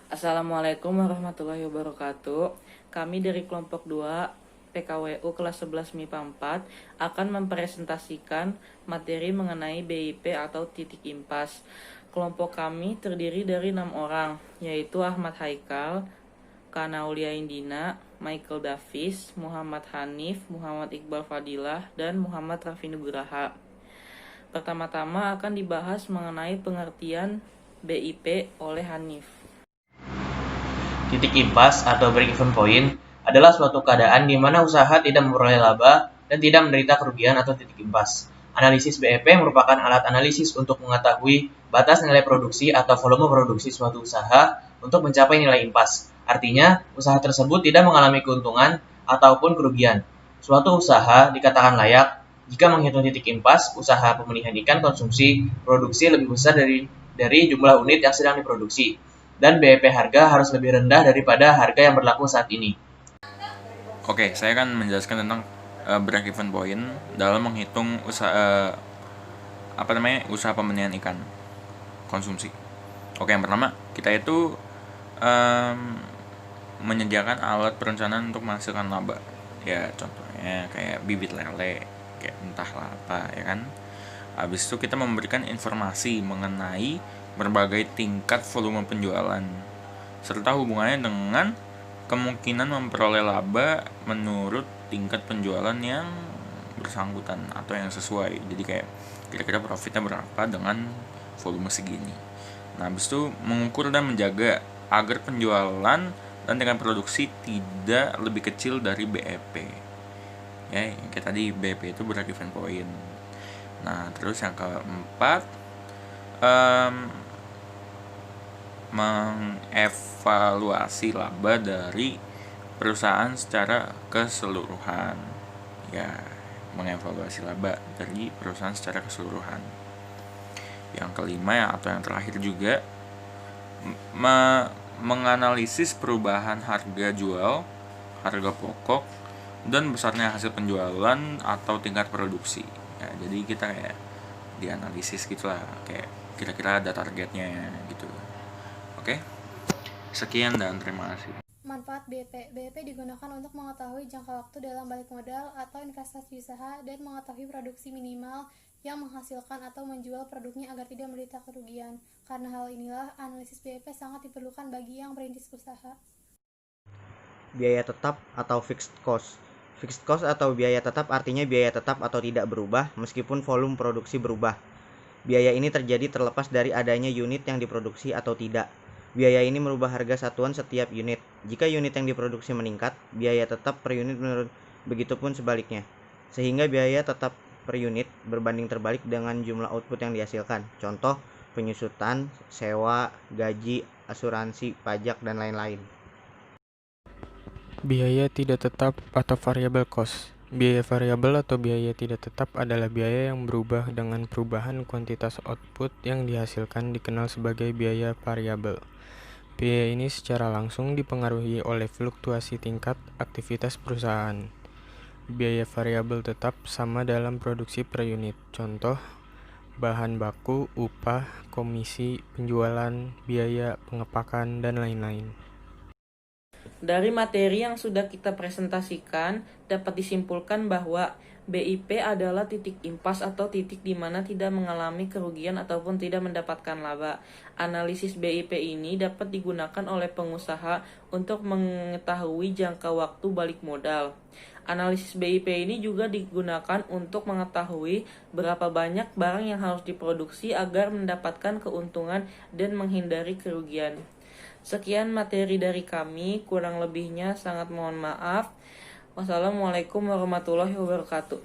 Assalamualaikum warahmatullahi wabarakatuh. Kami dari kelompok 2 PKWU kelas 11 MIPA 4 akan mempresentasikan materi mengenai BIP atau titik impas. Kelompok kami terdiri dari 6 orang, yaitu Ahmad Haikal, Kanaulia Indina, Michael Davis, Muhammad Hanif, Muhammad Iqbal Fadilah, dan Muhammad Raffi Nugraha. Pertama-tama akan dibahas mengenai pengertian BIP oleh Hanif. Titik impas atau break-even point adalah suatu keadaan di mana usaha tidak memperoleh laba dan tidak menderita kerugian atau titik impas. Analisis BEP merupakan alat analisis untuk mengetahui batas nilai produksi atau volume produksi suatu usaha untuk mencapai nilai impas. Artinya, usaha tersebut tidak mengalami keuntungan ataupun kerugian. Suatu usaha dikatakan layak jika menghitung titik impas, usaha pemilihan ikan konsumsi produksi lebih besar dari jumlah unit yang sedang diproduksi, dan BEP harga harus lebih rendah daripada harga yang berlaku saat ini. Oke, saya akan menjelaskan tentang break-even point dalam menghitung usaha usaha pembenihan ikan konsumsi. Oke, yang pertama kita itu menyediakan alat perencanaan untuk menghasilkan laba. Ya, contohnya kayak bibit lele, kayak entahlah apa, ya kan. Habis itu kita memberikan informasi mengenai berbagai tingkat volume penjualan serta hubungannya dengan kemungkinan memperoleh laba menurut tingkat penjualan yang bersangkutan atau yang sesuai. Jadi kayak kira-kira profitnya berapa dengan volume segini. Nah, habis itu mengukur dan menjaga agar penjualan dan tingkat produksi tidak lebih kecil dari BEP. Ya, yang kayak tadi BEP itu break even point. Nah, terus yang keempat, mengevaluasi laba dari perusahaan secara keseluruhan. Ya, mengevaluasi laba dari perusahaan secara keseluruhan. Yang kelima ya, atau yang terakhir juga, menganalisis perubahan harga jual, harga pokok, dan besarnya hasil penjualan atau tingkat produksi. Ya, jadi kita kayak dianalisis gitulah, kayak kira-kira ada targetnya gitu. Oke, sekian dan terima kasih. Manfaat BEP. BEP digunakan untuk mengetahui jangka waktu dalam balik modal atau investasi usaha dan mengetahui produksi minimal yang menghasilkan atau menjual produknya agar tidak menderita kerugian. Karena hal inilah, analisis BEP sangat diperlukan bagi yang merintis usaha. Biaya tetap atau fixed cost. Fixed cost atau biaya tetap artinya biaya tetap atau tidak berubah meskipun volume produksi berubah. Biaya ini terjadi terlepas dari adanya unit yang diproduksi atau tidak. Biaya ini merubah harga satuan setiap unit. Jika unit yang diproduksi meningkat, biaya tetap per unit menurun. Begitupun sebaliknya. Sehingga biaya tetap per unit berbanding terbalik dengan jumlah output yang dihasilkan. Contoh, penyusutan, sewa, gaji, asuransi, pajak, dan lain-lain. Biaya tidak tetap atau variable cost. Biaya variabel atau biaya tidak tetap adalah biaya yang berubah dengan perubahan kuantitas output yang dihasilkan, dikenal sebagai biaya variabel. Biaya ini secara langsung dipengaruhi oleh fluktuasi tingkat aktivitas perusahaan. Biaya variabel tetap sama dalam produksi per unit. Contoh, bahan baku, upah, komisi, penjualan, biaya pengepakan, dan lain-lain. Dari materi yang sudah kita presentasikan, dapat disimpulkan bahwa BIP adalah titik impas atau titik di mana tidak mengalami kerugian ataupun tidak mendapatkan laba. Analisis BIP ini dapat digunakan oleh pengusaha untuk mengetahui jangka waktu balik modal. Analisis BIP ini juga digunakan untuk mengetahui berapa banyak barang yang harus diproduksi agar mendapatkan keuntungan dan menghindari kerugian. Sekian materi dari kami, kurang lebihnya sangat mohon maaf. Wassalamualaikum warahmatullahi wabarakatuh.